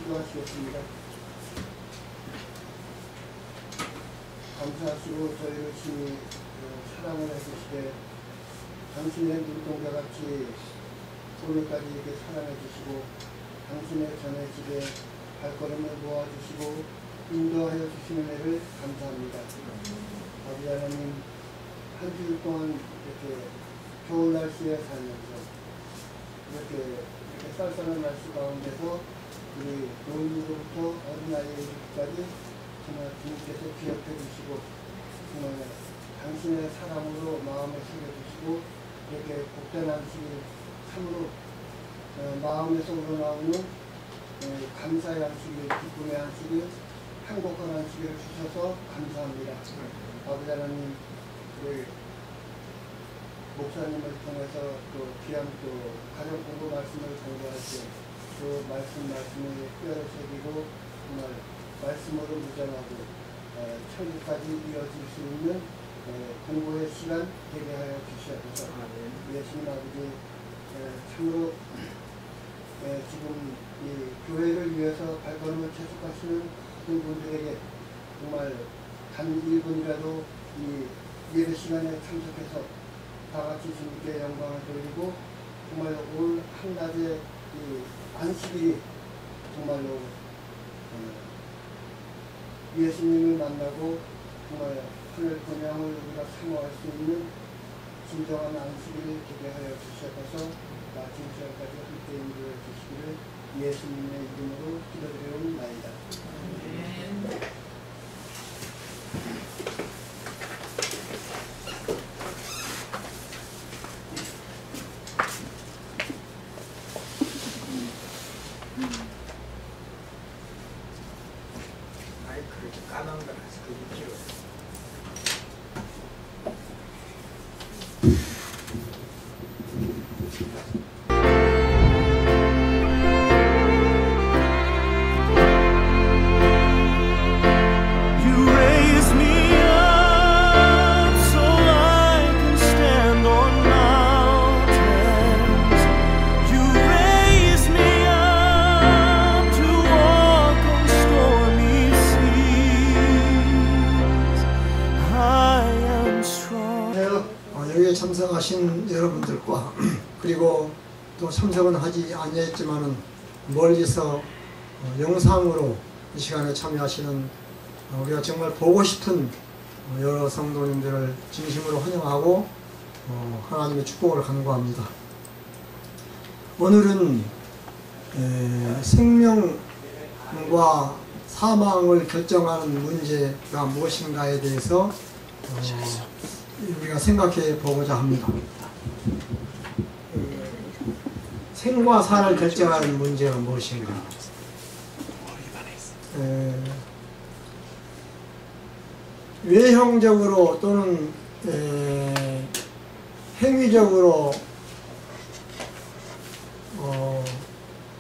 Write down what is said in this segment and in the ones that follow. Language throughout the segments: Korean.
기도하시겠습니다. 감사하시고 저희를 심히 사랑을 해주시되 당신의 눈동자같이 오늘까지 이렇게 사랑해 주시고 당신의 전의 집에 발걸음을 모아주시고 인도하여 주시는 애를 감사합니다. 아버지 하나님, 한 주일 동안 이렇게 좋은 날씨에 살면서 이렇게 쌀쌀한 날씨 가운데서 우리 노인으로부터 어린아이에 이르기까지 정말 주님께서 기억해 주시고 정말 당신의 사랑으로 마음을 새겨주시고 이렇게 복된 안식일 참으로 마음에서 우러나오는 감사의 안식일, 기쁨의 안식일, 행복한 안식일을 주셔서 감사합니다. 아버지 하나님, 우리 목사님을 통해서 또 귀한 또 가정 공부 말씀을 공부할 때 그 말씀을 뼈를 새기고 정말 말씀으로 무장하고 천국까지 이어질 수 있는 공부의 시간 되게 하여 주시옵소서. 예수님 아버지, 참으로 지금 이 교회를 위해서 발걸음을 계속하시는 모든 분들에게 정말 단 1분이라도 이 예배 시간에 참석해서 다 같이 주님께 영광을 돌리고 정말 올 한낮의 이 안식일이 정말로 예수님을 만나고 정말 하늘 번영을 우리가 사모할 수 있는 진정한 안식일을 되게 하여 주시옵소서. 마침 시간까지 함께 인도해 주시기를 예수님의 이름으로 기도드리옵나이다. 마이크를 까만 거라서 그게 필요해. 여기에 참석하신 여러분들과 그리고 또 참석은 하지 아니했지만은 멀리서 영상으로 이 시간에 참여하시는 우리가 정말 보고 싶은 여러 성도님들을 진심으로 환영하고 하나님의 축복을 간구합니다. 오늘은 생명과 사망을 결정하는 문제가 무엇인가에 대해서 우리가 생각해 보고자 합니다. 생과 사를 결정하는 문제가 무엇인가? 외형적으로 또는 행위적으로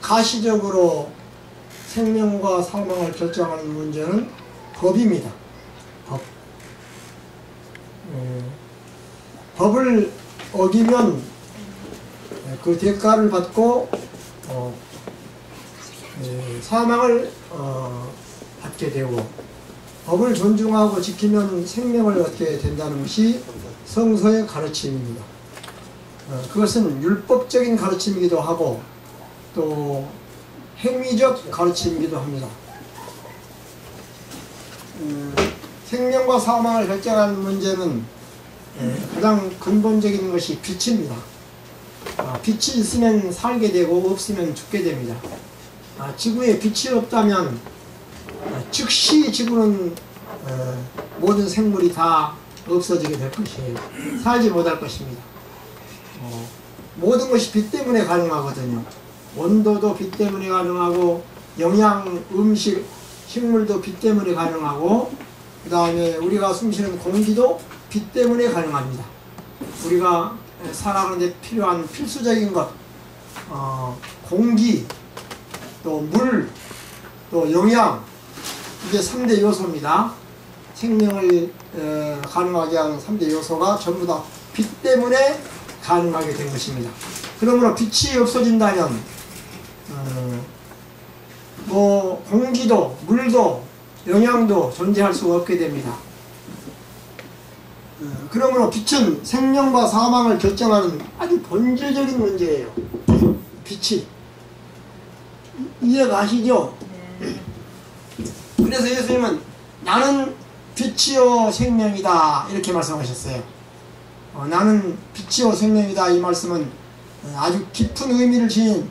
가시적으로 생명과 사망을 결정하는 문제는 법입니다. 법을 어기면 그 대가를 받고 사망을 받게 되고, 법을 존중하고 지키면 생명을 얻게 된다는 것이 성서의 가르침입니다. 그것은 율법적인 가르침이기도 하고 또 행위적 가르침이기도 합니다. 생명과 사망을 결정하는 문제는 가장 근본적인 것이 빛입니다. 빛이 있으면 살게 되고 없으면 죽게 됩니다. 지구에 빛이 없다면 즉시 지구는 모든 생물이 다 없어지게 될 것이에요. 살지 못할 것입니다. 모든 것이 빛 때문에 가능하거든요. 온도도 빛 때문에 가능하고, 영양, 음식, 식물도 빛 때문에 가능하고, 그 다음에 우리가 숨쉬는 공기도 빛 때문에 가능합니다. 우리가 살아가는 데 필요한 필수적인 것, 공기, 또 물, 또 영양, 이게 3대 요소입니다. 생명을 가능하게 하는 3대 요소가 전부 다 빛 때문에 가능하게 된 것입니다. 그러므로 빛이 없어진다면 뭐 공기도 물도 영양도 존재할 수가 없게 됩니다. 그러므로 빛은 생명과 사망을 결정하는 아주 본질적인 문제예요. 빛이. 이해가 가시죠? 그래서 예수님은 나는 빛이요 생명이다 이렇게 말씀하셨어요. 나는 빛이요 생명이다 이 말씀은 아주 깊은 의미를 지닌,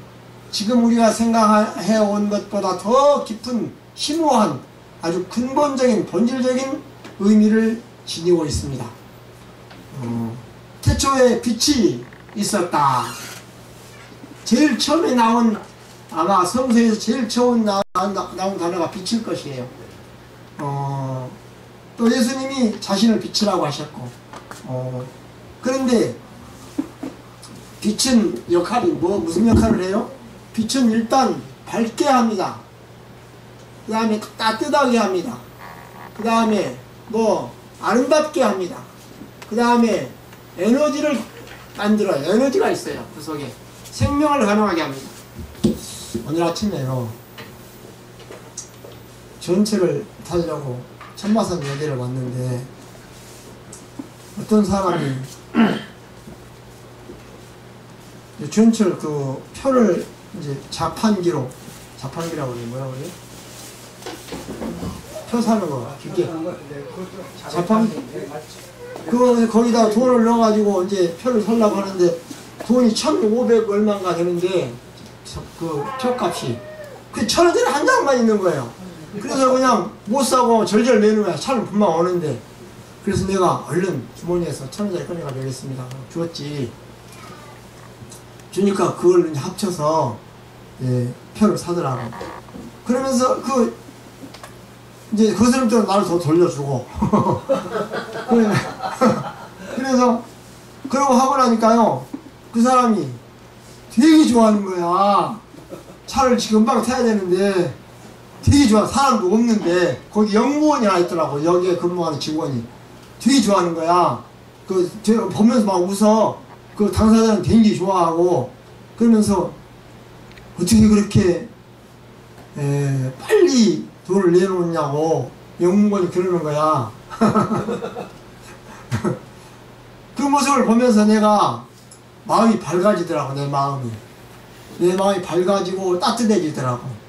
지금 우리가 생각해 온 것보다 더 깊은 심오한 아주 근본적인 본질적인 의미를 지니고 있습니다. 태초에 빛이 있었다. 제일 처음에 나온, 아마 성서에서 제일 처음 나온 단어가 빛일 것이에요. 또 예수님이 자신을 빛이라고 하셨고, 그런데 빛은 역할이 무슨 역할을 해요? 빛은 일단 밝게 합니다. 그 다음에 따뜻하게 합니다. 그 다음에 아름답게 합니다. 그 다음에 에너지를 만들어요. 에너지가 있어요. 그 속에 생명을 가능하게 합니다. 오늘 아침에요, 전철을 타려고 천마산 역에를 왔는데 어떤 사람이 전철 그 표를 이제 자판기라고 그래, 뭐라고 그래? 표 사는 거, 기계. 자판기. 거기다 돈을 넣어가지고 이제 표를 살려고 하는데 돈이 1,500 얼마인가 되는데 그 표값이 그 1,000원짜리 한 장만 있는 거예요. 그래서 그냥 못 사고 절절 매는 거야. 차는 분명 오는데. 그래서 내가 얼른 주머니에서 1,000원짜리 꺼내가 내겠습니다. 주었지. 주니까 그걸 이제 합쳐서 표를 사더라고. 그러면서 이제 그 사람들은 나를 더 돌려주고. 그래서 그러고 하고 나니까요, 그 사람이 되게 좋아하는 거야. 차를 지금 금방 타야 되는데 되게 좋아. 사람도 없는데 거기 영무원이 하나 있더라고. 여기에 근무하는 직원이 되게 좋아하는 거야. 제가 보면서 막 웃어. 그 당사자는 굉장히 좋아하고, 그러면서 어떻게 그렇게 빨리 돈을 내놓냐고 영무원이 그러는 거야. 그 모습을 보면서 내가 마음이 밝아지더라고. 내 마음이 밝아지고 따뜻해지더라고.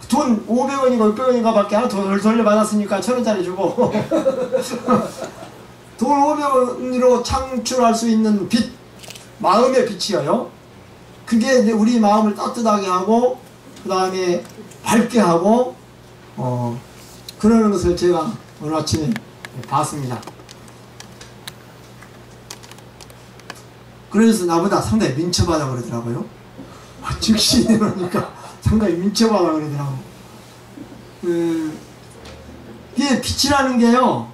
돈 500원인가 600원인가 밖에 하나 더 돌려받았으니까 1,000원짜리 주고 돈 500원으로 창출할 수 있는 빛, 마음의 빛이에요. 그게 우리 마음을 따뜻하게 하고 그 다음에 밝게 하고 그러는 것을 제가 오늘 아침에 봤습니다. 그래서 나보다 상당히 민첩하다고 그러더라고요. 즉시 이러니까 상당히 민첩하다고 그러더라고. 이게 빛이라는 게요,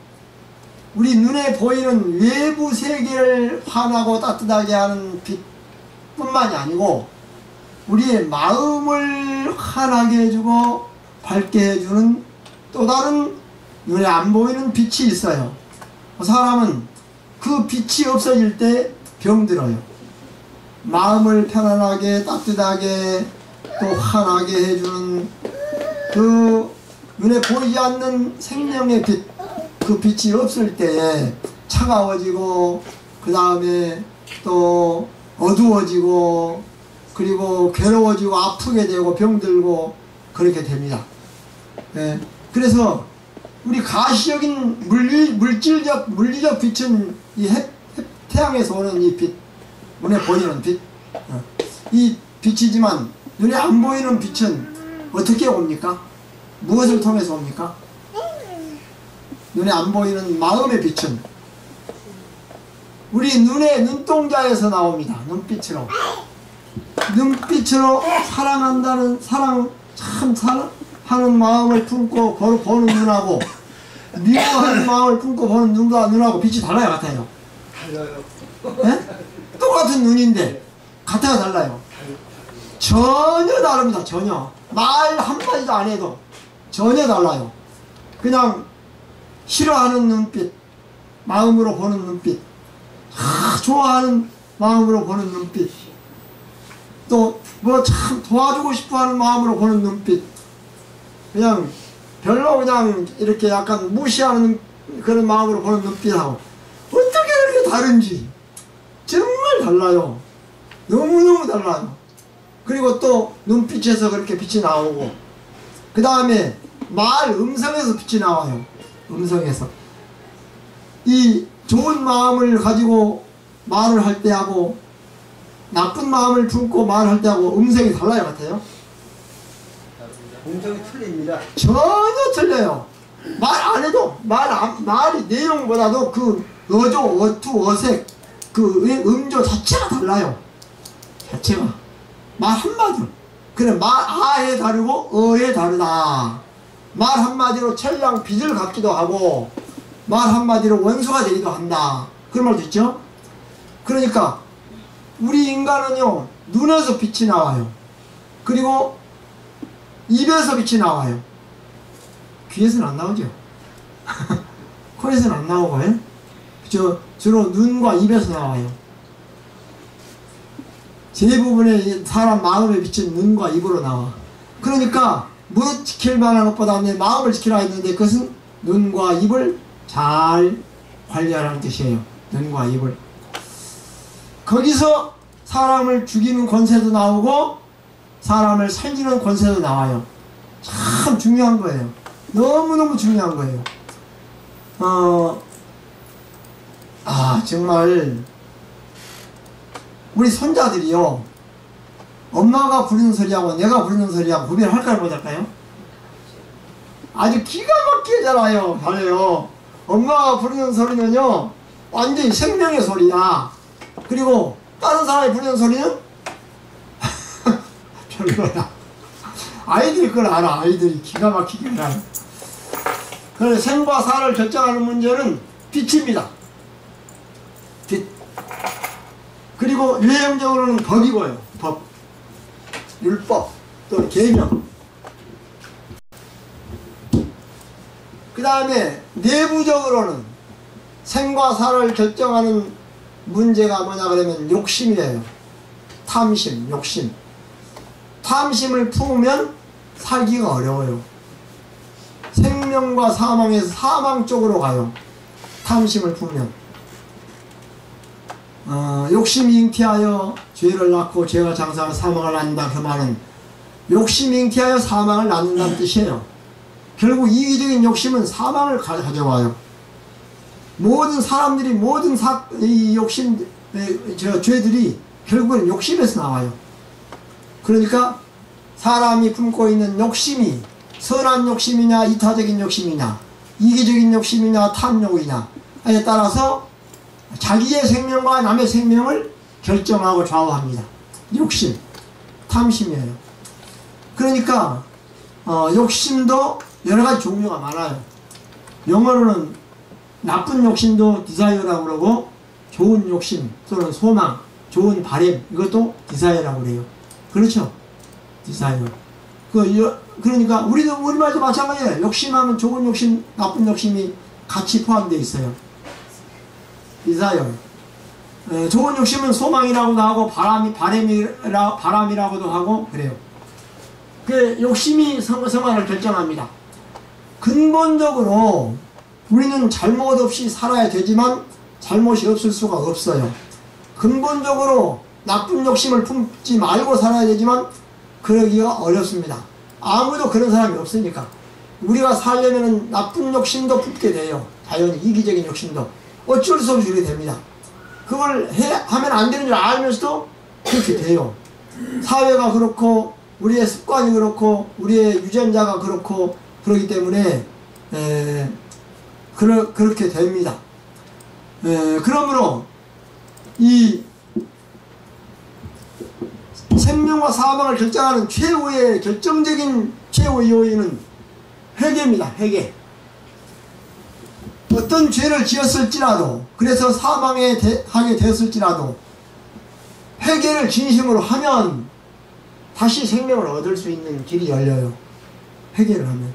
우리 눈에 보이는 외부 세계를 환하고 따뜻하게 하는 빛뿐만이 아니고 우리의 마음을 환하게 해주고 밝게 해주는 또 다른 눈에 안 보이는 빛이 있어요. 사람은 그 빛이 없어질 때 병들어요. 마음을 편안하게 따뜻하게 또 환하게 해주는 그 눈에 보이지 않는 생명의 빛, 그 빛이 없을 때에 차가워지고 그 다음에 또 어두워지고 그리고 괴로워지고 아프게 되고 병들고 그렇게 됩니다. 그래서 우리 가시적인 물리적 빛은 이 태양에서 오는 이 빛, 눈에 보이는 빛, 이 빛이지만 눈에 안 보이는 빛은 어떻게 옵니까? 무엇을 통해서 옵니까? 눈에 안 보이는 마음의 빛은 우리 눈의 눈동자에서 나옵니다. 눈빛으로 사랑한다는 사랑하는 마음을 품고 보는 눈하고 미워하는 마음을 품고 보는 눈하고 빛이 달라요, 같아요? 달라요. 똑같은 눈인데 같아요, 달라요? 전혀 다릅니다. 전혀. 말 한마디도 안 해도 전혀 달라요. 그냥 싫어하는 눈빛, 마음으로 보는 눈빛, 좋아하는 마음으로 보는 눈빛, 또 뭐 참 도와주고 싶어하는 마음으로 보는 눈빛, 그냥 별로 그냥 이렇게 약간 무시하는 그런 마음으로 보는 눈빛하고 어떻게 그렇게 다른지 정말 달라요. 너무너무 달라요. 그리고 또 눈빛에서 그렇게 빛이 나오고, 그 다음에 말 음성에서 빛이 나와요. 음성에서 이 좋은 마음을 가지고 말을 할 때하고 나쁜 마음을 품고 말할 때하고 음성이 달라요. 같아요? 음성이 틀립니다. 전혀 틀려요. 말 안 해도 말이 내용보다도 그 어조, 어투, 어색, 그 음조 자체가 달라요. 자체가 말 한마디로. 그래, 말 아에 다르고 어에 다르다. 말 한마디로 천랑 빚을 갚기도 하고 말 한마디로 원수가 되기도 한다. 그런 말도 있죠. 그러니까 우리 인간은요, 눈에서 빛이 나와요. 그리고 입에서 빛이 나와요. 귀에서는 안 나오죠. 코에서는 안 나오고, 주로 눈과 입에서 나와요. 대부분의 사람 마음의 빛은 눈과 입으로 나와. 그러니까 무릇 지킬 만한 것보다 내 마음을 지키라 했는데, 그것은 눈과 입을 잘 관리하라는 뜻이에요. 눈과 입을. 거기서 사람을 죽이는 권세도 나오고 사람을 살리는 권세도 나와요. 참 중요한 거예요. 너무너무 중요한 거예요. 정말 우리 손자들이요, 엄마가 부르는 소리하고 내가 부르는 소리하고 구별할까요, 못할까요? 아주 기가 막히게 잘해요. 엄마가 부르는 소리는요, 완전히 생명의 소리야. 그리고 다른 사람이 부르는 소리는 별로야. 아이들이 그걸 알아. 아이들이 기가 막히게 알아요. 그래서 생과 사를 결정하는 문제는 빛입니다. 빛. 그리고 유행적으로는 법이고요. 법. 율법 또는 계명. 그 다음에 내부적으로는 생과 사를 결정하는 문제가 뭐냐 그러면 욕심이에요. 탐심, 욕심. 탐심을 품으면 살기가 어려워요. 생명과 사망에서 사망 쪽으로 가요. 탐심을 품으면. 욕심이 잉태하여 죄를 낳고 죄가 장사하여 사망을 낳는다. 그 말은 욕심이 잉태하여 사망을 낳는다는 뜻이에요. 결국 이기적인 욕심은 사망을 가져와요. 모든 사람들이 모든 이 욕심, 죄들이 결국은 욕심에서 나와요. 그러니까 사람이 품고 있는 욕심이 선한 욕심이냐 이타적인 욕심이냐 이기적인 욕심이냐 탐욕이냐에 따라서 자기의 생명과 남의 생명을 결정하고 좌우합니다. 욕심, 탐심이에요. 그러니까 욕심도 여러가지 종류가 많아요. 영어로는 나쁜 욕심도 디자이어라고 그러고, 좋은 욕심 또는 소망, 좋은 바램, 이것도 디자이어라고 그래요. 그렇죠? 디자이어. 그러니까 우리말도 마찬가지예요. 욕심하면 좋은 욕심, 나쁜 욕심이 같이 포함되어 있어요. 디자이어. 좋은 욕심은 소망이라고도 하고 바람이라고도 하고 그래요. 그 욕심이 생활을 결정합니다. 근본적으로 우리는 잘못 없이 살아야 되지만 잘못이 없을 수가 없어요. 근본적으로 나쁜 욕심을 품지 말고 살아야 되지만 그러기가 어렵습니다. 아무도 그런 사람이 없으니까. 우리가 살려면 나쁜 욕심도 품게 돼요. 자연히 이기적인 욕심도 어쩔 수 없이 그렇게 됩니다. 그걸 하면 안 되는 줄 알면서도 그렇게 돼요. 사회가 그렇고 우리의 습관이 그렇고 우리의 유전자가 그렇고 그렇기 때문에 그렇게 됩니다. 그러므로 이 생명과 사망을 결정하는 최후의 결정적인 최후의 요인은 회개입니다. 회개. 어떤 죄를 지었을지라도, 그래서 사망에 하게 되었을지라도 회개를 진심으로 하면 다시 생명을 얻을 수 있는 길이 열려요. 회개를 하면.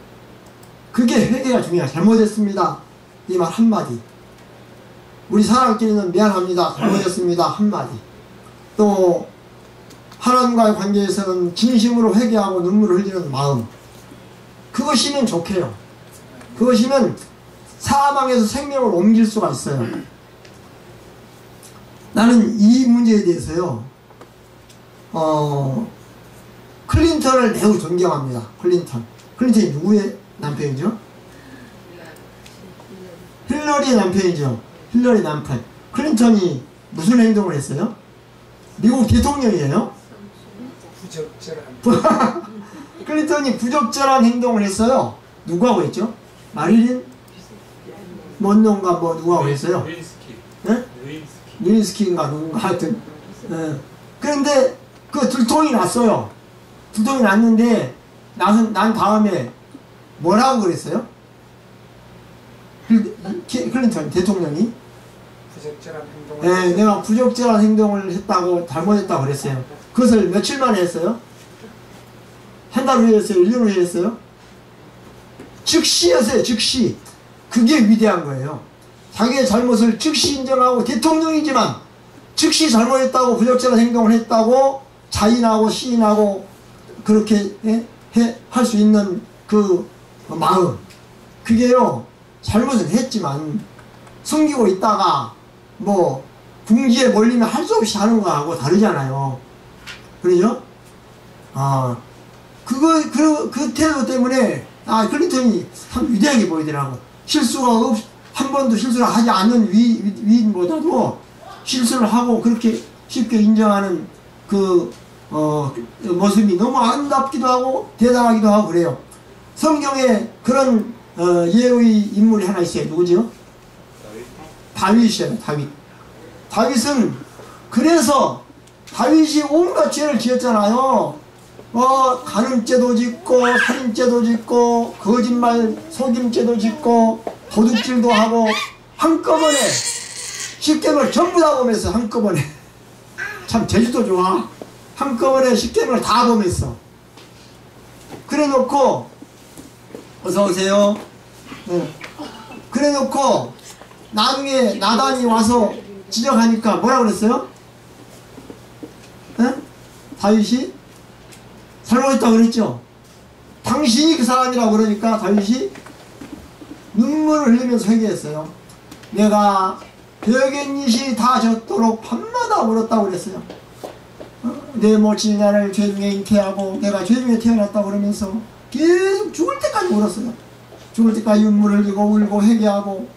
그게 회개가 중요해요. 잘못했습니다. 이 말 한마디. 우리 사람끼리는 미안합니다. 잘못했습니다. 한마디. 또 하나님과의 관계에서는 진심으로 회개하고 눈물을 흘리는 마음, 그것이면 좋게요. 그것이면 사망에서 생명을 옮길 수가 있어요. 나는 이 문제에 대해서요, 클린턴을 매우 존경합니다. 클린턴이 누구의 남편이죠? 힐러리의 남편이죠. 힐러리 남편. 클린턴이 무슨 행동을 했어요? 미국 대통령이에요. 부적절한. 클린턴이 부적절한 행동을 했어요. 누구하고 했죠? 마릴린 먼론가 뭐 누구하고 했어요? 루인스키. 루인스키인가 누군가 하여튼. 그런데 그 들통이 났어요. 들통이 났는데 난 다음에 뭐라고 그랬어요? 클린턴 대통령이 부적절한 행동을. 네, 내가 부적절한 행동을 했다고 잘못했다고 그랬어요. 그것을 며칠 만에 했어요? 한 달 후에 했어요? 1년 후에 했어요? 즉시 했어요. 즉시. 그게 위대한 거예요. 자기의 잘못을 즉시 인정하고, 대통령이지만 즉시 잘못했다고, 부적절한 행동을 했다고 자인하고 시인하고 그렇게 할 수 있는 그 마음, 그게요, 잘못은 했지만 숨기고 있다가 뭐 궁지에 몰리면 할 수 없이 하는 거하고 다르잖아요. 그러죠? 그 태도 때문에 클린턴이 참 위대하게 보이더라고. 한 번도 실수를 하지 않는 위인보다도 실수를 하고 그렇게 쉽게 인정하는 그 모습이 너무 아름답기도 하고 대단하기도 하고 그래요. 성경에 그런 예의 인물이 하나 있어요. 누구죠? 다윗이에요. 다윗은 그래서 다윗이 온갖 죄를 지었잖아요. 간음죄도 짓고 살인죄도 짓고 거짓말 속임죄도 짓고 도둑질도 하고 한꺼번에 10계명을 전부 다 범했어. 한꺼번에. 참 제주도 좋아. 한꺼번에 10계명을 다 범했어. 그래 놓고 어서오세요. 그래 놓고 나중에 나단이 와서 지적하니까 뭐라 그랬어요? 다윗이 잘못했다고 그랬죠? 당신이 그 사람이라고 그러니까 다윗이 눈물을 흘리면서 회개했어요. 내가 벽갯잎이 다 젖도록 밤마다 울었다고 그랬어요. 내 모친이 나를 죄 중에 잉태하고 내가 죄 중에 태어났다고 그러면서 계속 죽을 때까지 울었어요. 죽을 때까지 눈물을 흘리고 울고 회개하고,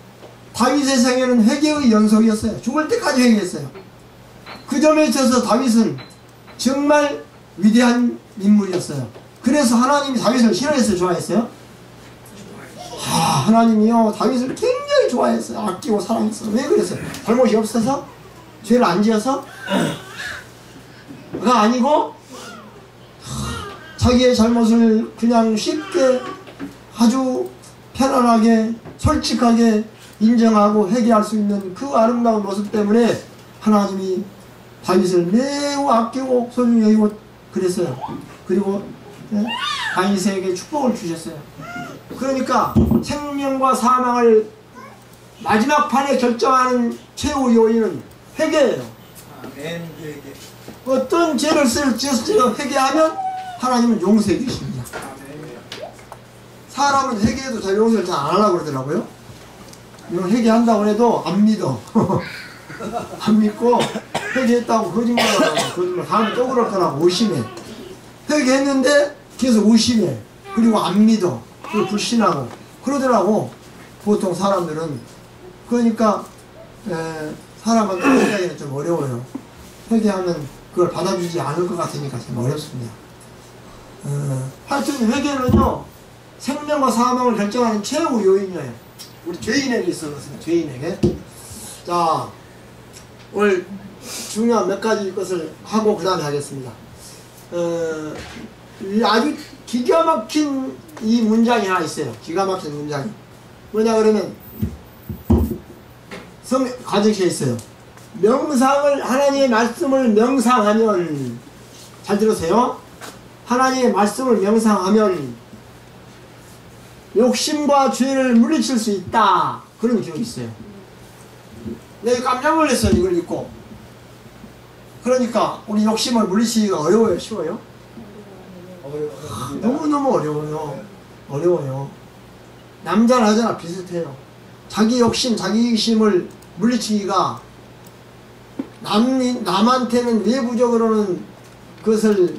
다윗의 생애는 회개의 연속이었어요. 죽을 때까지 회개했어요. 그 점에 있어서 다윗은 정말 위대한 인물이었어요. 그래서 하나님이 다윗을 싫어했어요? 좋아했어요? 하나님이요, 다윗을 굉장히 좋아했어요. 아끼고 사랑했어요. 왜 그랬어요? 잘못이 없어서? 죄를 안 지어서? 가 아니고 자기의 잘못을 그냥 쉽게 아주 편안하게 솔직하게 인정하고 회개할 수 있는 그 아름다운 모습 때문에 하나님이 다윗을 매우 아끼고 소중히 여기고 그랬어요. 그리고 다윗에게 축복을 주셨어요. 그러니까 생명과 사망을 마지막 판에 결정하는 최후 요인은 회개예요. 아멘. 회개. 어떤 죄를 지어서 회개하면 하나님은 용서해 주십니다. 아멘. 사람은 회개해도 잘 용서를 잘 안 하려고 그러더라고요. 이건 회개한다고 해도 안 믿어. 안 믿고 회개했다고 거짓말 다음에 또 그럴 거라고 의심해. 회개했는데 계속 의심해. 그리고 안 믿어. 그리고 불신하고 그러더라고 보통 사람들은. 그러니까 사람한테 회개하기는 좀 어려워요. 회개하면 그걸 받아주지 않을 것 같으니까 좀 어렵습니다. 하여튼 회개는요, 생명과 사망을 결정하는 최후 요인이에요. 우리 죄인에게 있어서 죄인에게. 자, 오늘 중요한 몇 가지 것을 하고 그 다음에 하겠습니다. 아주 기가 막힌 이 문장이 하나 있어요. 기가 막힌 문장이 뭐냐 그러면 가정시에 있어요. 명상을, 하나님의 말씀을 명상하면, 잘 들으세요. 하나님의 말씀을 명상하면 욕심과 죄를 물리칠 수 있다. 그런 기록이 있어요. 내가 깜짝 놀랐어요. 이걸 읽고. 그러니까 우리 욕심을 물리치기가 어려워요, 쉬워요? 어렵습니다. 너무너무 어려워요. 어려워요. 남자나 여자나 비슷해요. 자기 욕심, 자기 이심을 물리치기가 남한테는 내부적으로는 그것을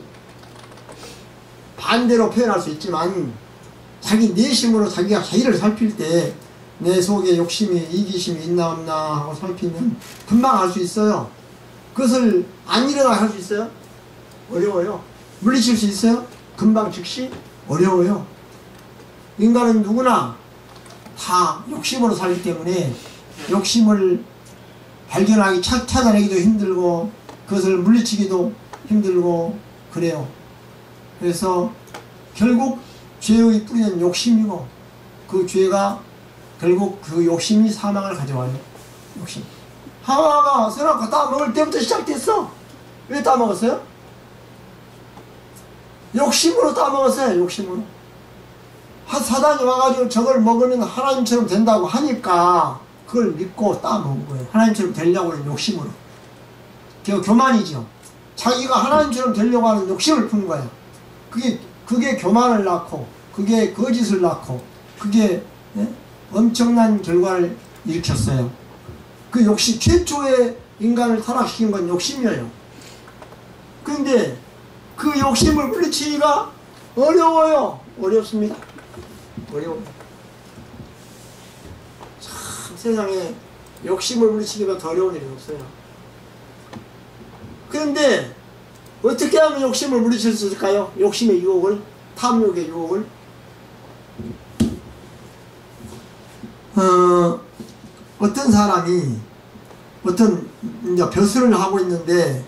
반대로 표현할 수 있지만 자기 내심으로 자기가 자기를 살필 때 내 속에 욕심이, 이기심이 있나 없나 하고 살피면 금방 알 수 있어요. 그것을 안 일어나게 할 수 있어요? 어려워요. 물리칠 수 있어요? 금방 즉시? 어려워요. 인간은 누구나 다 욕심으로 살기 때문에 욕심을 발견하기, 찾아내기도 힘들고 그것을 물리치기도 힘들고 그래요. 그래서 결국 죄의 뿌리는 욕심이고 그 죄가 결국 그 욕심이 사망을 가져와요. 욕심. 하와가 선악과 따먹을 때부터 시작됐어. 왜 따먹었어요? 욕심으로 따먹었어요. 욕심으로. 사단이 와가지고 저걸 먹으면 하나님처럼 된다고 하니까 그걸 믿고 따먹은 거예요. 하나님처럼 되려고 하는 욕심으로. 그 교만이죠. 자기가 하나님처럼 되려고 하는 욕심을 푼 거예요. 그게 교만을 낳고 그게 거짓을 낳고 그게 엄청난 결과를 일으켰어요. 그 욕심, 최초의 인간을 타락시킨 건 욕심이에요. 그런데 그 욕심을 물리치기가 어려워요. 어렵습니다. 어려워요. 참 세상에 욕심을 물리치기가 더 어려운 일이 없어요. 그런데 어떻게 하면 욕심을 물리칠 수 있을까요? 욕심의 유혹을, 탐욕의 유혹을. 어떤 사람이 어떤 이제 벼슬을 하고 있는데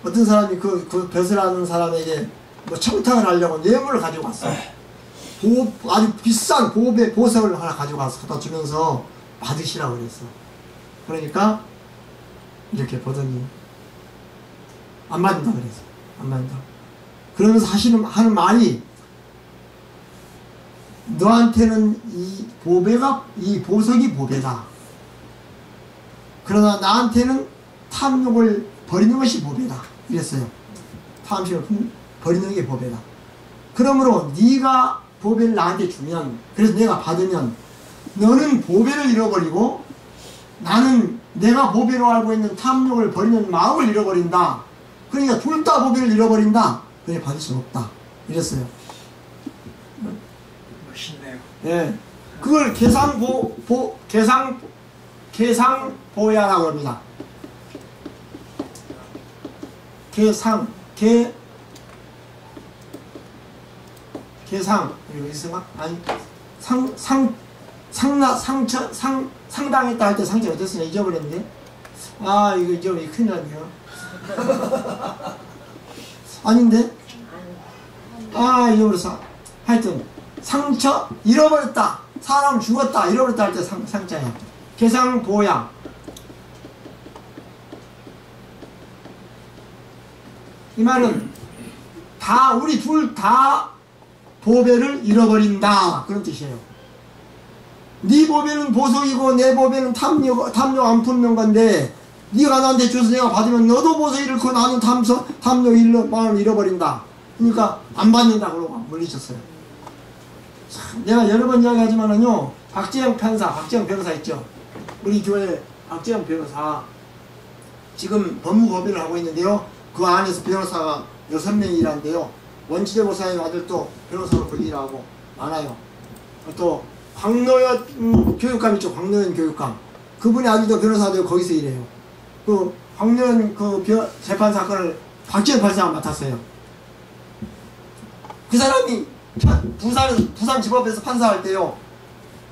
어떤 사람이 그 벼슬하는 사람에게 뭐 청탁을 하려고 뇌물을 가지고 왔어. 아주 비싼 보석을 하나 가지고 와서 갖다 주면서 받으시라고 그랬어. 그러니까 이렇게 보더니 안 받는다 그랬어. 안 받는다. 그러면서 하는 말이 너한테는 이 보석이 보배다. 그러나 나한테는 탐욕을 버리는 것이 보배다. 이랬어요. 탐욕을 버리는 게 보배다. 그러므로 네가 보배를 나한테 주면, 그래서 내가 받으면 너는 보배를 잃어버리고 나는 내가 보배로 알고 있는 탐욕을 버리는 마음을 잃어버린다. 그러니까 둘 다 보배를 잃어버린다. 그래 받을 수 없다. 이랬어요. 멋있네요. 예, 그걸 계상보야라고 합니다. 계상 여기 있으면 아니 상당했다 할 때 상처 어땠으냐 잊어버렸는데 아 이거 잊어버리 큰일 났네요. 아닌데 아 잊어버렸어. 하여튼 상처 잃어버렸다. 사람 죽었다 잃어버렸다 할 때 상자야. 계상보야. 이 말은 우리 둘 다 보배를 잃어버린다 그런 뜻이에요. 네 보배는 보석이고 내 보배는 탐욕 안 품는 건데 네가 나한테 줘서 내가 받으면 너도 보석 잃고 나는 탐욕 마음을 잃어버린다. 그러니까 안 받는다 그러고 물리쳤어요. 내가 여러 번 이야기하지만은요, 박재영 변호사 있죠. 우리 교회 박재영 변호사 지금 법무법인을 하고 있는데요. 그 안에서 변호사가 6명이 일하는데요. 원치대 목사님 아들도 변호사로 그 일하고 많아요. 또 광노현 교육감 있죠. 광노현 교육감. 그분의 아들도 변호사 되고 거기서 일해요. 그 광노현 재판 사건을 박재영 판사가 맡았어요. 그 사람이 부산지법에서 판사할 때요,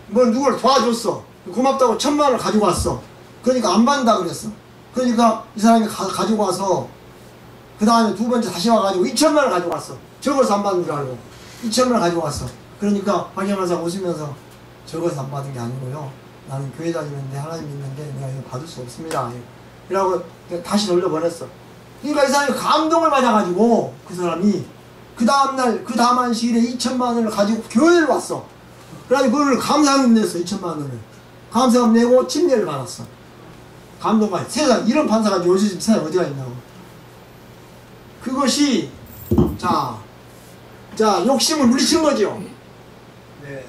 누구를 도와줬어. 고맙다고 1,000만 원을 가지고 왔어. 그러니까 안 받는다 그랬어. 그러니까 이 사람이 가지고 와서 그 다음에 두 번째 다시 와가지고 2,000만 원을 가지고 왔어. 적어서 안 받는 줄 알고 2,000만 원을 가지고 왔어. 그러니까 박영환사 웃으면서 적어서 안 받은 게 아니고요, 나는 교회 다니는데 하나님 믿는데 내가 이거 받을 수 없습니다. 이라고 다시 돌려보냈어. 그러니까 이 사람이 감동을 받아가지고 그 사람이 그 다음날 그 다음 안식일에 2,000만 원을 가지고 교회를 왔어. 그래가지고 그걸 감사금 냈어. 2,000만 원을 감사금 내고 침례를 받았어. 감동받아. 세상 이런 판사가 요즘 세상에 어디가 있냐고. 그것이 자 욕심을 물리친 거죠. 네.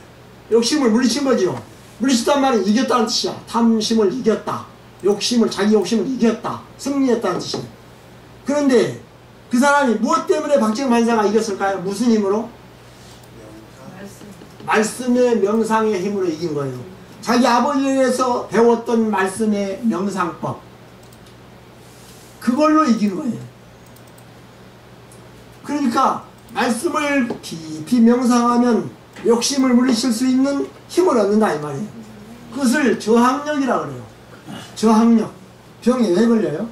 욕심을 물리친 거죠. 물리쳤단 말은 이겼다는 뜻이야. 탐심을 이겼다. 자기 욕심을 이겼다. 승리했다는 뜻이야. 그런데 그 사람이 무엇 때문에 박정만사가 이겼을까요? 무슨 힘으로? 말씀의 명상의 힘으로 이긴 거예요. 자기 아버지에게서 배웠던 말씀의 명상법, 그걸로 이긴 거예요. 그러니까 말씀을 깊이 명상하면 욕심을 물리칠 수 있는 힘을 얻는다 이 말이에요. 그것을 저항력이라고 그래요. 저항력. 병에 왜 걸려요?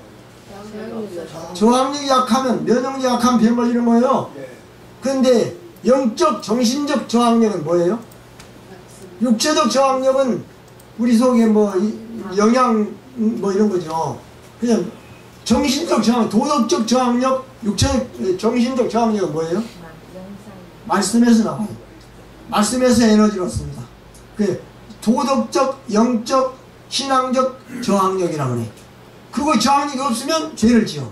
저항력이 약하면, 면역력이 약하면 병 걸리는 거예요. 네. 그런데 영적, 정신적 저항력은 뭐예요? 육체적 저항력은 우리 속에 뭐 영양 뭐 이런 거죠. 그냥 정신적 저항, 도덕적 저항력, 육체적, 정신적 저항력은 뭐예요? 말씀에서 나와요. 말씀에서 에너지를 얻습니다. 그 도덕적, 영적, 신앙적 저항력이라고 그래. 그거 저항력이 없으면 죄를 지어.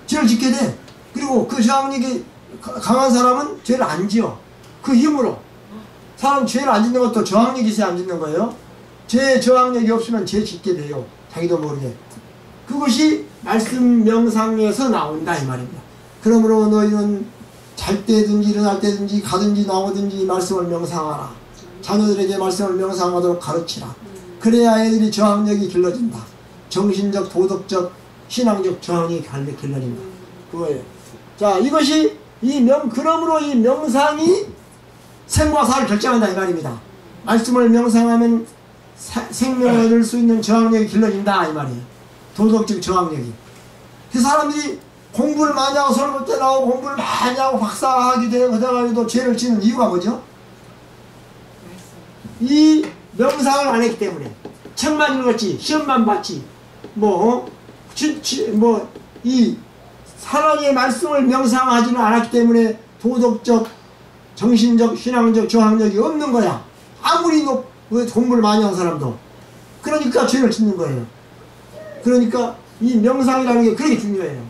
죄를 짓게 돼. 그리고 그 저항력이 강한 사람은 죄를 안 지어. 그 힘으로. 사람 죄를 안 짓는 것도 저항력이 있어야 안 짓는 거예요. 죄 저항력이 없으면 죄 짓게 돼요. 자기도 모르게. 그것이 말씀 명상에서 나온다 이 말입니다. 그러므로 너희는 잘 때든지 일어날 때든지 가든지 나오든지 말씀을 명상하라. 자녀들에게 말씀을 명상하도록 가르치라. 그래야 애들이 저항력이 길러진다. 정신적, 도덕적, 신앙적 저항이 길러진다. 그거예요. 자, 이것이 그러므로 이 명상이 생과 사를 결정한다 이 말입니다. 말씀을 명상하면 생명을 얻을 수 있는 저항력이 길러진다 이 말이에요. 도덕적 저항력이. 그 사람들이 공부를 많이 하고 서울대 나오고 공부를 많이 하고 박사학위 되어가지고 죄를 지는 이유가 뭐죠? 이 명상을 안 했기 때문에. 책만 읽었지, 시험만 봤지, 이 하나님의 말씀을 명상하지는 않았기 때문에 도덕적, 정신적, 신앙적 저항력이 없는 거야. 아무리 공부를 많이 한 사람도. 그러니까 죄를 짓는 거예요. 그러니까 이 명상이라는 게 그렇게 중요해요.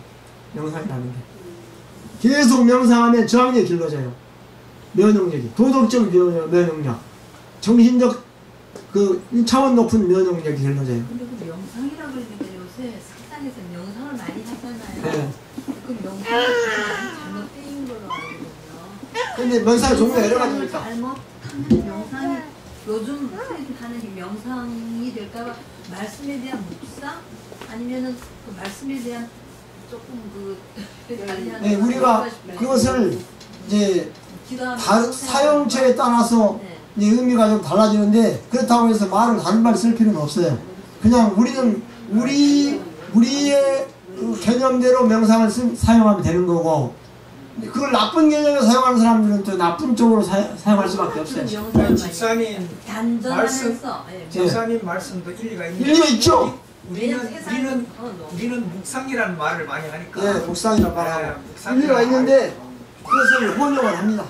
명상이라는 게. 계속 명상하면 저항력이 길러져요. 면역력이. 도덕적 면역력. 정신적 그 차원 높은 면역력이 길러져요. 근데 그 명상이라고 그러는데 요새 식당에서 명상을 많이 하잖아요. 네. 그 명상이 많이 잘못된 걸로 알거든요. 근데 명상의 종류가 여러 가지니까. 잘못하면 명상이 요즘 하는 게 명상이 될까봐 말씀에 대한 묵상 아니면은 그 말씀에 대한 조금 네, 우리가 그것을 이제 사용처에 따라서 네. 이제 의미가 좀 달라지는데 그렇다고 해서 다른 말을 쓸 필요는 없어요. 그냥 우리는 우리의 그 개념대로 명상을 사용하면 되는 거고 그걸 나쁜 개념으로 사용하는 사람들은 또 나쁜 쪽으로 사용할 수밖에 없어요. 집사님 단전하면서 집사님 말씀도 일리가 있는데 일리가 있죠. 우리는 묵상이라는 말을 많이 하니까 예, 묵상이라고 말하고 일리가 있는데 그것을 혼용을 합니다.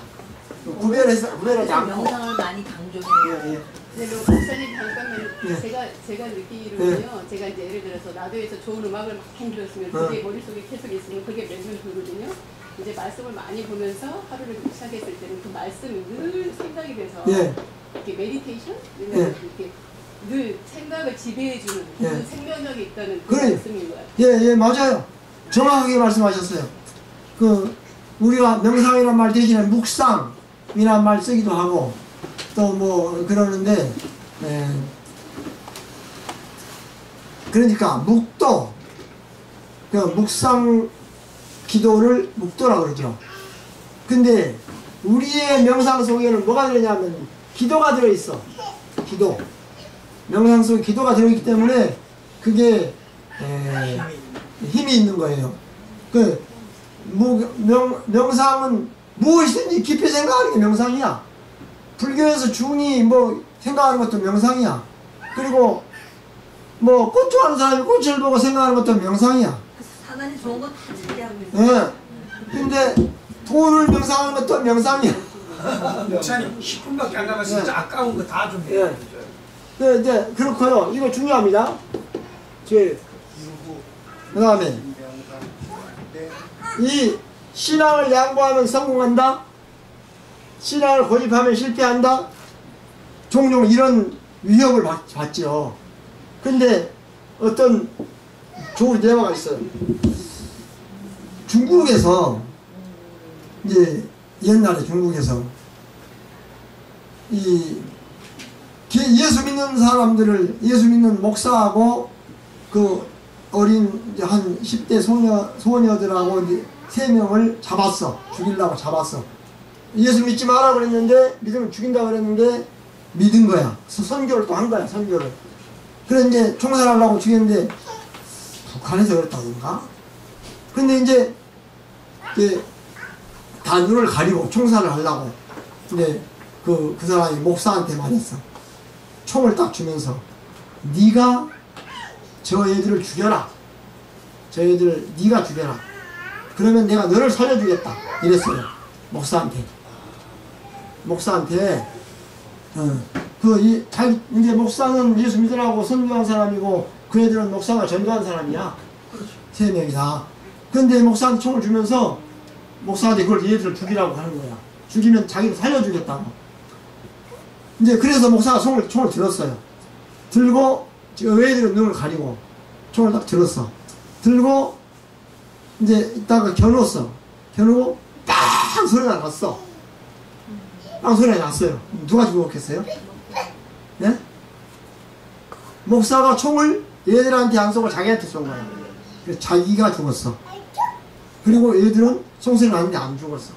구별하지 않고. 명상을 많이 강조해요. 예, 예. 네, 박사님 잠깐만 예. 제가 느끼기로는요. 제가 이제 예를 들어서 라디오에서 좋은 음악을 많이 들었으면 그게 머릿속에 계속 있으면 그게 맴돌 돌거든요. 이제 말씀을 많이 보면서 하루를 시작했을 때는 그 말씀이 늘 생각이 돼서 예. 이렇게 메디테이션? 예. 이렇게 늘 생각을 지배해주는 그 예. 생명력이 있다는 그 그래. 말씀인 거예요. 예, 맞아요. 정확하게 말씀하셨어요. 우리가 명상이라는 말 대신에 묵상이라는 말 쓰기도 하고, 또 그러는데, 그러니까, 묵도, 묵상 기도를 묵도라고 그러죠. 근데, 우리의 명상 속에는 뭐가 들어있냐면, 기도가 들어있어. 기도. 명상 속에 기도가 들어있기 때문에, 그게, 힘이 있는 거예요. 명상은 무엇이든지 깊이 생각하는 게 명상이야. 불교에서 중이 생각하는 것도 명상이야. 그리고 꽃 좋아하는 사람이 꽃을 보고 생각하는 것도 명상이야. 사단이 좋은 거 다 지배하고 있어요. 예. 근데 돈을 명상하는 것도 명상이야. 목사님 10분밖에 안 남았어. 진짜 아까운 거 다 좀 예. 이제 그렇고요. 이거 중요합니다. 그 다음에 명상 때 이 신앙을 양보하면 성공한다? 신앙을 고집하면 실패한다? 종종 이런 위협을 받죠. 근데 어떤 좋은 예화가 있어요. 중국에서 이제 옛날에 중국에서 이 예수 믿는 사람들을, 예수 믿는 목사하고 그 어린 이제 한 10대 소녀들하고 3명을 잡았어. 죽이려고 잡았어. 예수 믿지 마라 그랬는데, 믿으면 죽인다 그랬는데 믿은 거야. 선교를 또 한 거야. 선교를. 그래 이제 총살하려고 죽였는데 북한에서 그랬다던가. 근데 이제 다 눈을 가리고 총살을 하려고. 근데 그 사람이 목사한테 말했어. 총을 딱 주면서 네가 저 애들을 죽여라. 저 애들을 네가 죽여라. 그러면 내가 너를 살려주겠다. 이랬어요. 목사한테. 이제 목사는 예수 믿으라고 선교한 사람이고 그 애들은 목사가 전도한 사람이야. 3명이 다. 근데 목사한테 총을 주면서 목사한테 그걸 얘들을 죽이라고 하는 거야. 죽이면 자기를 살려주겠다고. 이제 그래서 목사가 총을 들었어요. 들고 애들은 눈을 가리고 총을 딱 들었어. 들고 이제 이따가 겨눴어. 겨누고 빵 소리가 났어. 빵 소리가 났어요. 누가 죽었겠어요? 네? 목사가 총을 얘들한테 안 쏘고 자기한테 쏜 거야. 그래서 자기가 죽었어. 그리고 얘들은 총소리 나는데 안 죽었어.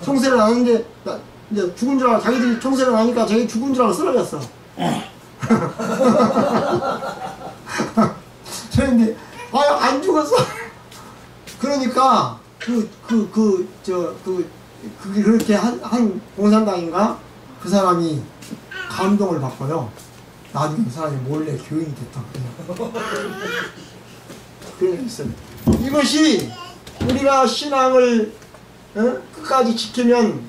총소리 나는데 이제 죽은 줄 알고 자기들이 총소리 나니까 자기 죽은 줄 알고 쓰러졌어. 그런데 안 죽었어. 그러니까 그렇게 한 공산당인가 그 사람이 감동을 받고요. 나중에 그 사람이 몰래 교인이 됐다고. 그런 게 있어요. 이것이 우리가 신앙을 끝까지 지키면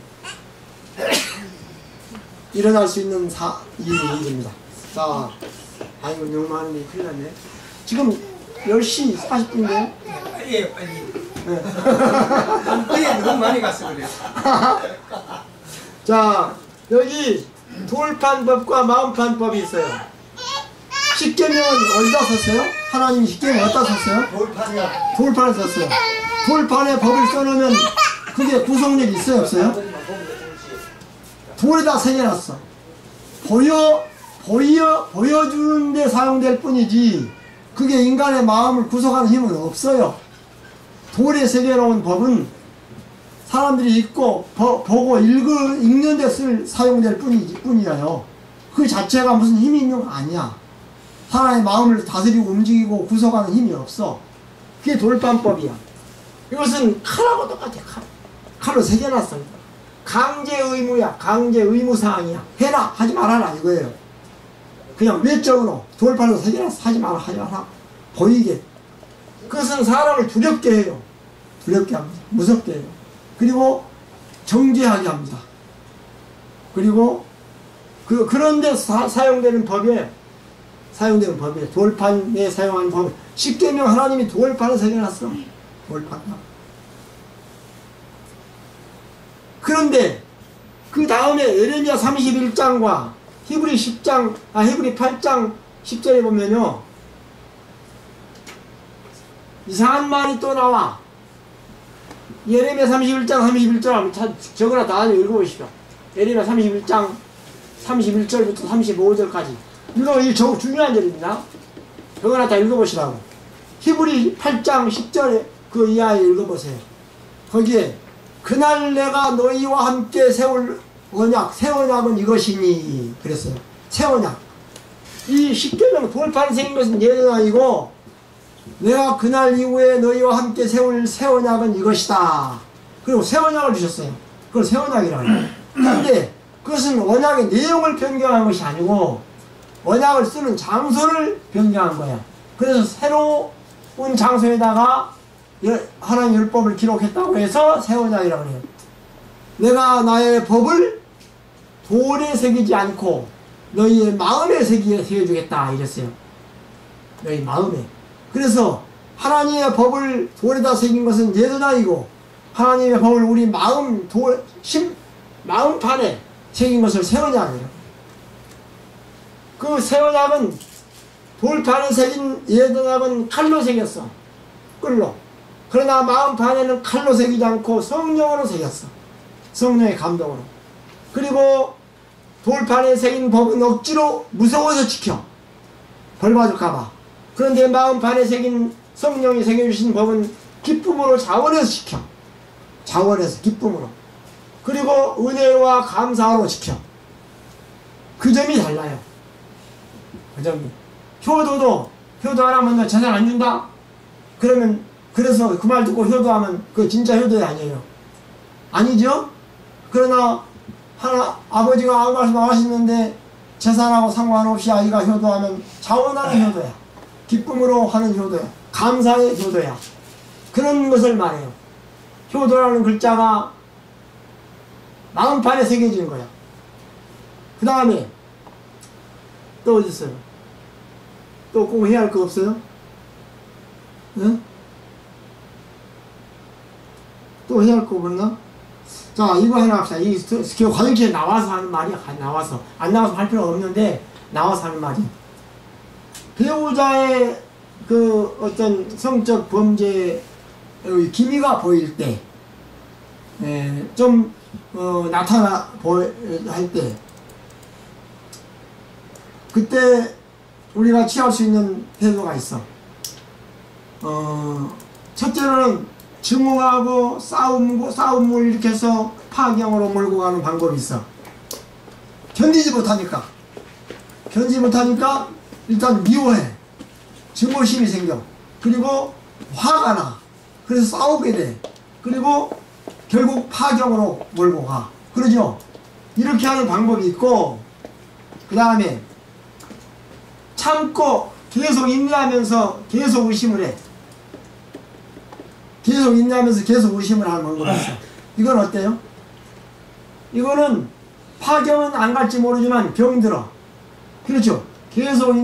일어날 수 있는 일입니다. 자, 아이고 너무 많은 게 큰일 났네. 지금 10시 40분인데. 예, 빨리. 너무 많이 갔어 그래. 자, 여기 돌판법과 마음판법이 있어요. 십계명은 어디다 썼어요? 하나님이 십계명 어디다 썼어요? 돌판에 썼어요. 돌판에 법을 써놓으면 그게 구속력이 있어요, 없어요? 돌에다 새겨놨어. 보여주는 데 사용될 뿐이지 그게 인간의 마음을 구속하는 힘은 없어요. 돌에 새겨놓은 법은 사람들이 읽고 보고 읽는 데 사용될 뿐이에요. 그 자체가 무슨 힘이 있는 거 아니야. 사람의 마음을 다스리고 움직이고 구속하는 힘이 없어. 그게 돌판법이야. 이것은 칼하고 똑같아. 칼로 새겨놨어. 강제 의무야. 강제 의무사항이야. 해라 하지 말아라 이거예요. 그냥 외적으로 돌판으로 새겨놨어. 하지 마라 하지 마라 보이게. 그것은 사람을 두렵게 해요. 두렵게 합니다. 무섭게 해요. 그리고 정죄하게 합니다. 그리고 그런데 사용되는 법에 돌판에 사용하는 법, 십계명 하나님이 돌판에 새겨놨어. 돌판. 그런데 그 다음에 에레미야 31장과 히브리 8장 10절에 보면요, 이상한 말이 또 나와. 예레미야 31장 31절 한번 적어라 다 읽어보시죠. 예레미야 31장 31절부터 35절까지. 이거 중요한 절입니다. 적어라 다 읽어보시라고. 히브리 8장 10절에 그 이하에 읽어보세요. 거기에 그날 내가 너희와 함께 세울 언약, 새 언약은 이것이니 그랬어요. 새 언약. 이 십계명 돌판이 생긴 것은 예는 아니고 내가 그날 이후에 너희와 함께 세울 새 언약은 이것이다. 그리고 새 언약을 주셨어요. 그걸 새 언약이라고 해요. 그런데 그것은 언약의 내용을 변경한 것이 아니고 언약을 쓰는 장소를 변경한 거야. 그래서 새로운 장소에다가 하나님 율법을 기록했다고 해서 새 언약이라고 해요. 내가 나의 법을 돌에 새기지 않고 너희의 마음에 새겨주겠다 이랬어요. 너희 마음에. 그래서 하나님의 법을 돌에다 새긴 것은 예도당이고 하나님의 법을 우리 마음판에 새긴 것을 새 언약이에요. 그 새 언약은 돌판에 새긴 예도당은 칼로 새겼어. 끌로. 그러나 마음판에는 칼로 새기지 않고 성령으로 새겼어. 성령의 감동으로. 그리고 돌판에 새긴 법은 억지로 무서워서 지켜. 벌 받을까봐. 그런데 마음판에 새긴 성령이 새겨주신 법은 기쁨으로 자원해서 지켜. 자원해서 기쁨으로. 그리고 은혜와 감사로 지켜. 그 점이 달라요. 그 점이. 효도 하라면 너 재산 안 준다? 그러면 그래서 그 말 듣고 효도하면 그 진짜 효도가 아니에요. 아니죠? 그러나 아버지가 아무 말씀 안 하시는데 재산하고 상관없이 아이가 효도하면 자원하는 효도야. 기쁨으로 하는 효도야. 감사의 효도야. 그런 것을 말해요. 효도라는 글자가 마음판에 새겨진 거야. 그 다음에 또 어디 있어요? 또 꼭 해야 할 거 없어요? 응? 또 해야 할 거 없나? 자, 이거 하나 합시다. 이 과정치에 나와서 하는 말이 나와서 안 나와서 할 필요가 없는데 나와서 하는 말이 배우자의 그 어떤 성적 범죄의 기미가 보일 때 좀 나타나 할 때 그때 우리가 취할 수 있는 태도가 있어. 첫째로는 증오하고 싸움을 일으켜서 파경으로 몰고 가는 방법이 있어. 견디지 못하니까 일단 미워해. 증오심이 생겨. 그리고 화가 나. 그래서 싸우게 돼. 그리고 결국 파경으로 몰고 가. 그러죠? 이렇게 하는 방법이 있고, 그 다음에 참고 계속 인내하면서 계속 의심을 해. 계속 인내하면서 계속 의심을 하는 방법이 있어. 이건 어때요? 이거는 파경은 안 갈지 모르지만 병들어. 그렇죠? 계속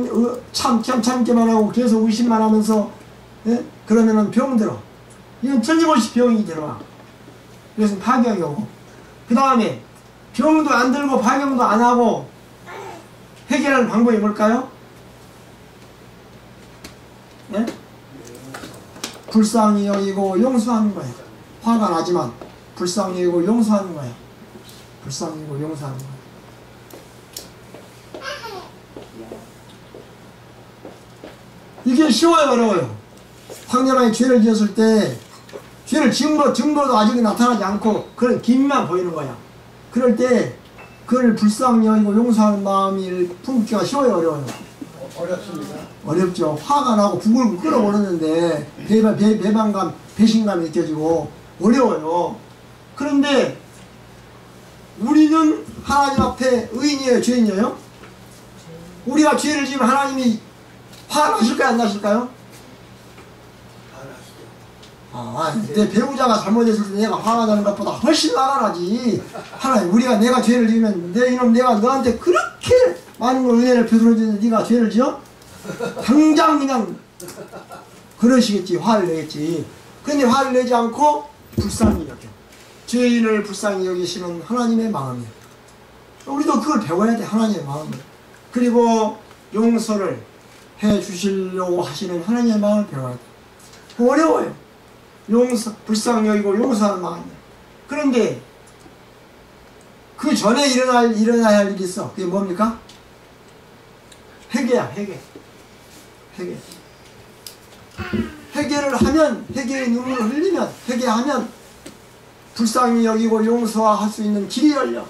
참기만 하고 계속 의심만 하면서 그러면은 병들어. 이건 틀림없이 병이 들어와. 그래서 파경이 오고. 그 다음에 병도 안 들고 파경도 안 하고 해결하는 방법이 뭘까요? 네? 불쌍히 여기고 용서하는 거예요. 화가 나지만 불쌍히 여기고 용서하는 거예요. 불쌍히 여기고 용서하는 거예요. 이게 쉬워요, 어려워요? 상대방이 죄를 지었을 때 죄를 지은 거 증거도 아직 나타나지 않고 그런 기미만 보이는 거야. 그럴 때 그걸 불쌍히 여기고 용서하는 마음이 품기가 쉬워요, 어려워요? 어렵습니다. 어렵죠. 화가 나고 부글부글 끓어오르는데 배반감, 배신감이 느껴지고 어려워요. 그런데 우리는 하나님 앞에 의인이에요, 죄인이에요? 우리가 죄를 지으면 하나님이 화나실까요, 안 나실까요? 내 배우자가 잘못했을 때 내가 화가 나는 것보다 훨씬 화가 나지. 하나님, 내가 죄를 지으면 내가 너한테 그렇게 많은 걸 은혜를 베풀어주는데 네가 죄를 지어? 당장 그냥 그러시겠지. 화를 내겠지. 근데 화를 내지 않고 불쌍히 여겨. 죄인을 불쌍히 여기시는 하나님의 마음이에요. 우리도 그걸 배워야 돼. 하나님의 마음을. 그리고 용서를 해 주시려고 하시는 하나님의 마음을 배워야 돼. 어려워요. 불쌍히 여기고 용서하는 마음이에요. 그런데 그 전에 일어나야 할 일이 있어. 그게 뭡니까? 회개야, 회개. 회개를 하면, 회개의 눈물을 흘리면, 회개하면 불쌍히 여기고 용서할 수 있는 길이 열려.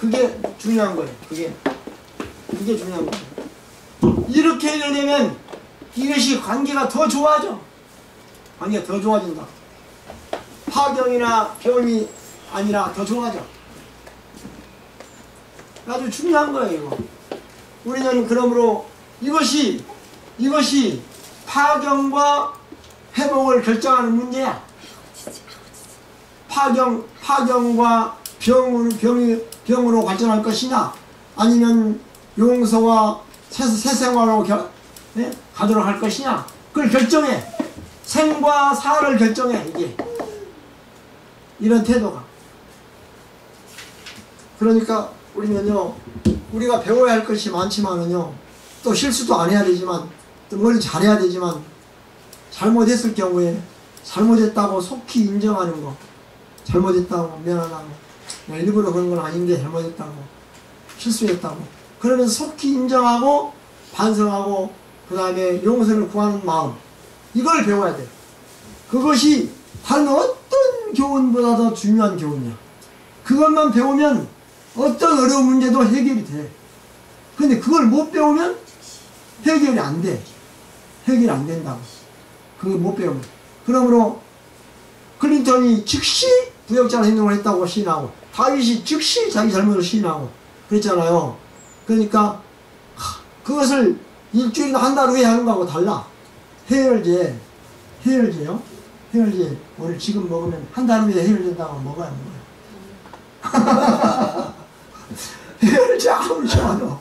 그게 중요한 거예요. 그게 중요한 거예요. 이렇게 되면 이것이 관계가 더 좋아져. 관계가 더 좋아진다. 파경이나 병이 아니라 더 좋아져. 아주 중요한 거예요, 이거. 우리는 그러므로 이것이 파경과 회복을 결정하는 문제야. 파경과 병으로 발전할 것이냐, 아니면 용서와 새 생활로 가도록 할 것이냐, 그걸 결정해. 생과 사를 결정해. 이게 이런 태도가. 그러니까 우리는요, 우리가 배워야 할 것이 많지만은요, 또 실수도 안 해야 되지만, 또 뭘 잘해야 되지만, 잘못했을 경우에 잘못했다고 속히 인정하는 거, 잘못했다고 미안하다고, 일부러 그런 건 아닌데 잘못했다고, 실수했다고, 그러면 속히 인정하고 반성하고 그 다음에 용서를 구하는 마음, 이걸 배워야 돼. 그것이 다른 어떤 교훈보다 더 중요한 교훈이야. 그것만 배우면 어떤 어려운 문제도 해결이 돼. 근데 그걸 못 배우면 해결이 안 돼. 해결이 안 된다고. 그걸 못 배우면. 그러므로 클린턴이 즉시 부역자는 행동을 했다고 시인하고, 다윗이 즉시 자기 잘못을 시인하고 그랬잖아요. 그러니까 그것을 일주일이나 한 달 후에 하는 거하고 달라. 해열제, 해열제요. 해열제 오늘 지금 먹으면 한 달 후에 해열된다고 먹어야 먹어요. 해열제 아무리 좋아도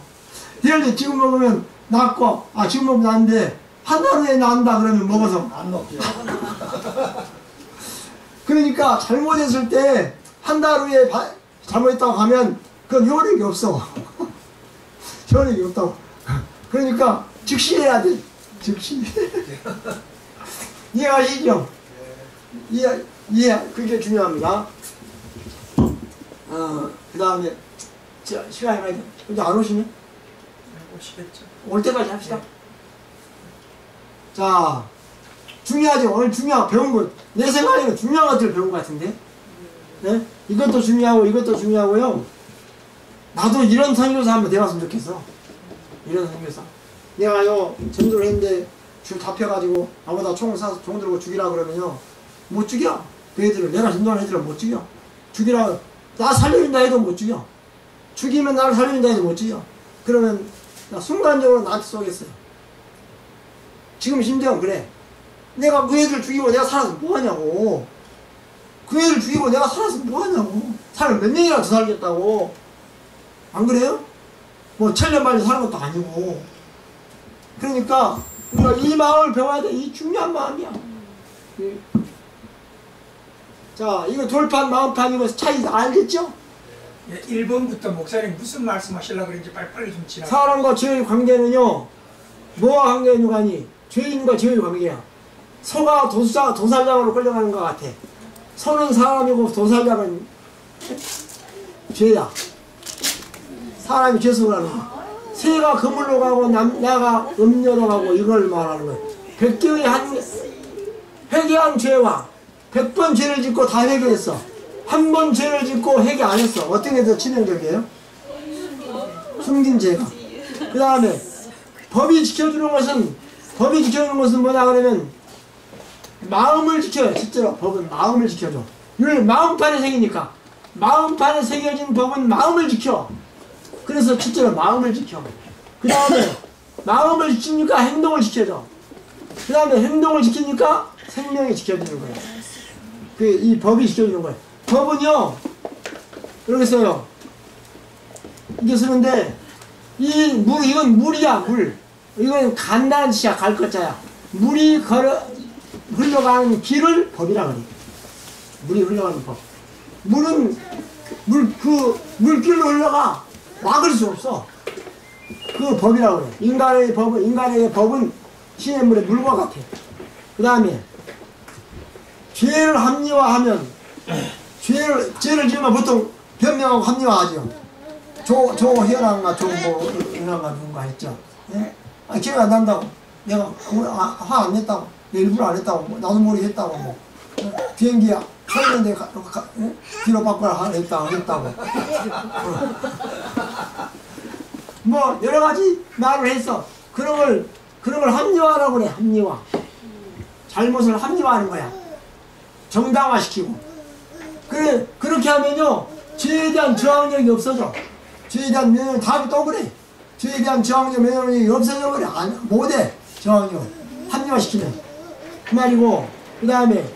해열제 지금 먹으면 낫고, 지금 먹으면 나는데 한 달 후에 나은다 그러면 먹어서 안 먹죠. 그러니까 잘못했을 때 한 달 후에 잘못했다고 하면 그건 효력이 없어. 효력이 없다고. 그러니까 즉시 해야 돼. 즉시. 이해하시죠? 이해, 그게 중요합니다. 그 다음에 시간이 많이 이제 안 오시네? 오시겠죠. 올 때까지 합시다. 자, 중요하죠. 오늘 배운 거, 내 생각에는 중요한 것들을 배운 것 같은데. 네? 이것도 중요하고, 이것도 중요하고요. 나도 이런 선교사 한번 되었으면 좋겠어. 이런 선교사. 내가요, 전도를 했는데, 줄 다 펴가지고, 나보다 총을 쏴서 총 들고 죽이라 그러면요, 못 죽여. 그 애들을, 내가 전도하는 애들을 못 죽여. 죽이라, 나 살려준다 해도 못 죽여. 죽이면 나를 살려준다 해도 못 죽여. 그러면, 나 순간적으로 나한테 쏘겠어요. 지금 심정은 그래. 내가 그 애들 죽이고 내가 살아서 뭐하냐고. 그 애들 죽이고 내가 살아서 뭐하냐고. 살면 몇 년이나 더 살겠다고. 안 그래요? 뭐 천년만에 사는 것도 아니고. 그러니까 우리가 이 마음을 배워야 돼. 이 중요한 마음이야. 자, 이거 돌판 마음판 이거 차이 알겠죠? 예, 1번부터 목사님 무슨 말씀하시려고 그런지 빨리빨리 좀 지나가. 사람과 죄의 관계는요, 뭐와 관계는 아니, 죄인과 죄의 관계야. 소가 도살장으로 끌려가는 것 같아. 소는 사람이고 도살장은 죄야. 사람이 죄수로 가는 거야. 새가 그물로 가고 나가 음료로 가고 이걸 말하는 거야. 100개의 회개한 죄와 100번 죄를 짓고 다 회개했어. 한 번 죄를 짓고 회개 안 했어. 어떤 게 더 치명적이에요? 숨긴 죄가. 그 다음에 법이 지켜주는 것은 뭐냐 그러면 마음을 지켜요. 실제로 법은 마음을 지켜줘. 이걸 마음판에 새기니까 마음판에 새겨진 법은 마음을 지켜. 그래서 실제로 마음을 지켜. 그 다음에 마음을 지키니까 행동을 지켜줘. 그 다음에 행동을 지키니까 생명이 지켜주는 거예요. 이 법이 지켜주는 거예요. 법은요, 이렇게 써요. 이게 쓰는데, 이건 물이야, 물. 이건 간다는 뜻이야, 갈 것자야. 물이 흘러가는 길을 법이라 그래. 물이 흘러가는 법. 물은, 물길로 흘러가. 막을 수 없어. 그 법이라 그래. 인간의 법은 신의 물의 물과 같아. 그 다음에, 죄를 합리화하면, 죄를 지으면 보통 변명하고 합리화하죠. 조현아인가 조뭐인가 누군가 했죠. 예? 기억 안 난다고. 내가 화 안 냈다고. 일부러 안 했다고. 나도 모르게 했다고. 뭐. 비행기야. 섰는데 뒤로 바꿔라 했다고. 뭐 여러 가지 말을 했어. 그런 걸 합리화라고 그래. 합리화. 잘못을 합리화하는 거야. 정당화시키고. 그래, 그렇게 하면요, 죄에 대한 저항력이 없어져. 죄에 대한 면역력이 다음에 또 그래. 죄에 대한 저항력, 면역력이 없어져 버려. 못해. 저항력. 합리화시키면. 그 말이고, 그 다음에,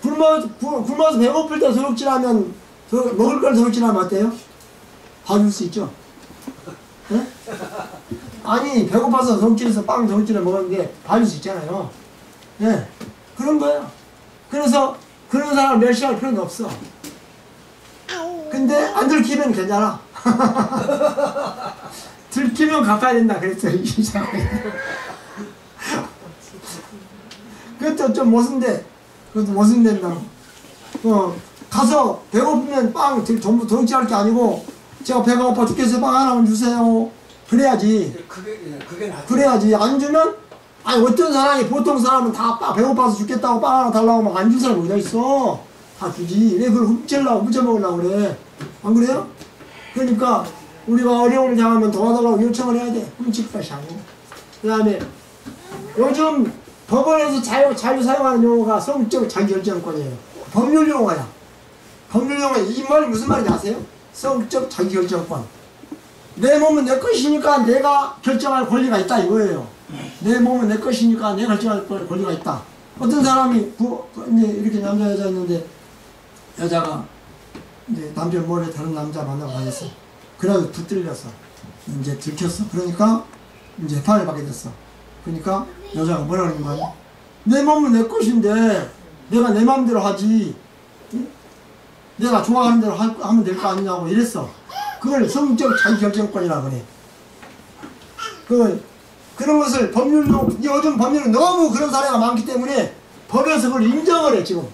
굶어서 배고플 때 도둑질하면, 먹을 걸 도둑질하면 어때요? 봐줄 수 있죠? 네? 아니 배고파서 덩치에서 빵 덩치를 먹었는데 봐줄 수 있잖아요. 예, 그런 거예요. 그래서 그런 사람을 멸시할 필요는 없어. 근데 안 들키면 괜찮아. 들키면 갚아야 된다 그랬어요. 이 상황에. 그것도 좀 모순돼. 그것도 모순된다. 가서 배고프면 빵 전부 덩치할 게 아니고 제가 배가 고파 죽겠어요. 빵 하나만 주세요. 그래야지. 그게 낫지. 그래야지. 안 주면 아니 어떤 사람이 보통 사람은 다 배고파서 죽겠다고 빵 하나 달라고 막 안 줄 사람 어디 있어. 다 주지. 왜 그걸 훔쳐먹으려고 그래. 안 그래요? 그러니까 우리가 어려움을 당하면 도와달라고 요청을 해야 돼. 훔칠 것이 아니고. 그 다음에 요즘 법원에서 자주 사용하는 용어가 성적 자기결정권이에요. 법률 용어야. 법률 용어 이 말 무슨 말인지 아세요? 성적 자기결정권. 내 몸은 내 것이니까 내가 결정할 권리가 있다 이거예요. 내 몸은 내 것이니까 내가 결정할 권리가 있다. 어떤 사람이 이제 이렇게 남자 여자 있는데 여자가 이제 남편 몰래 다른 남자 만나고 다녔어. 그래서 붙들렸어. 이제 들켰어. 그러니까 이제 재판을 받게 됐어. 그러니까 여자가 뭐라 그러는 거야? 내 몸은 내 것인데 내가 내 마음대로 하지. 내가 좋아하는 대로 하면 될 거 아니냐고 이랬어. 그걸 성적 자기결정권이라고 그래. 그런 것을 법률로, 요즘 법률은 너무 그런 사례가 많기 때문에 법에서 그걸 인정을 해, 지금.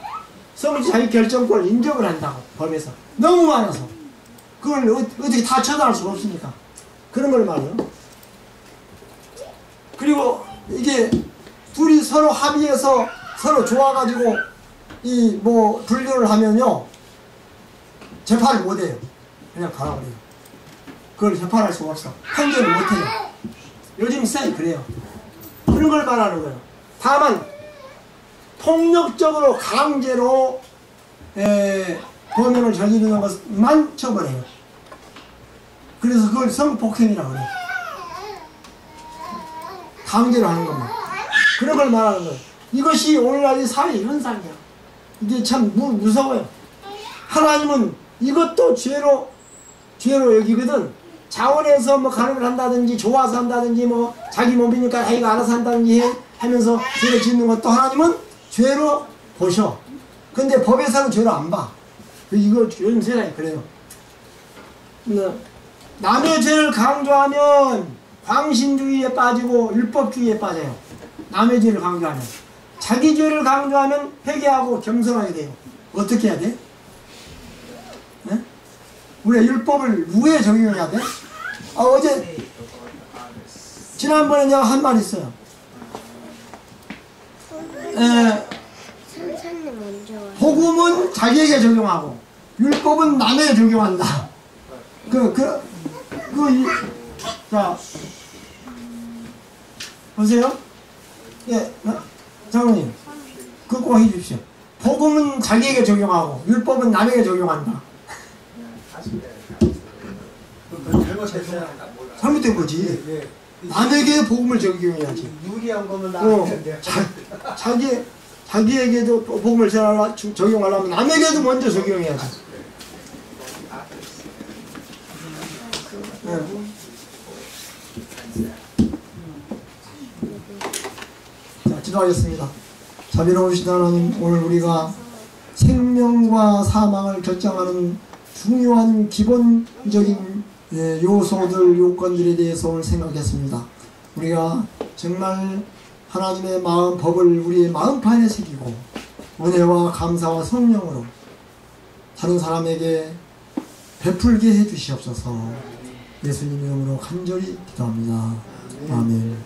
성적 자기결정권을 인정을 한다고, 법에서. 너무 많아서. 그걸 어떻게 다 처단할 수가 없으니까. 그런 걸 말이에요. 그리고 이게 둘이 서로 합의해서 서로 좋아가지고 분류를 하면요. 재판을 못해요. 그냥 가라고 그래요. 그걸 재판할 수가 없어. 판결을 못해요. 요즘 시장이 그래요. 그런 걸 말하는 거예요. 다만 폭력적으로 강제로 범행을 저지르는 것만 처벌해요. 그래서 그걸 성폭행이라고 그래요. 강제로 하는 것만. 그런 걸 말하는 거예요. 이것이 오늘날 사회 현상이야. 이게 참 무서워요. 하나님은 이것도 죄로 여기거든. 자원해서 뭐 간음을 한다든지 좋아서 한다든지 뭐 자기 몸이니까 자기가 알아서 한다든지 하면서 죄를 짓는 것도 하나님은 죄로 보셔. 근데 법에서는 죄로 안 봐. 이거 요즘 세상이 그래요. 남의 죄를 강조하면 광신주의에 빠지고 율법주의에 빠져요. 남의 죄를 강조하면. 자기 죄를 강조하면 회개하고 겸손하게 돼요. 어떻게 해야 돼? 네? 우리가 율법을 누구에 적용해야 돼? 어제 지난번에 내가 한 말 있어요. 복음은 자기에게 적용하고 율법은 남에게 적용한다. 자 보세요. 예, 장로님 그거 해주십시오. 복음은 자기에게 적용하고 율법은 남에게 적용한다. 잘못된 거지. 남에게 복음을 적용해야지. 유리한 거면 나한테 자기에게도 복음을 적용하려면 남에게도 먼저 적용해야지. 네. 자, 기도하겠습니다. 자비로우신 하나님, 오늘 우리가 생명과 사망을 결정하는 중요한 기본적인 요소들, 요건들에 대해서 오늘 생각했습니다. 우리가 정말 하나님의 마음, 법을 우리의 마음판에 새기고 은혜와 감사와 성령으로 다른 사람에게 베풀게 해주시옵소서. 예수님 이름으로 간절히 기도합니다. 아멘.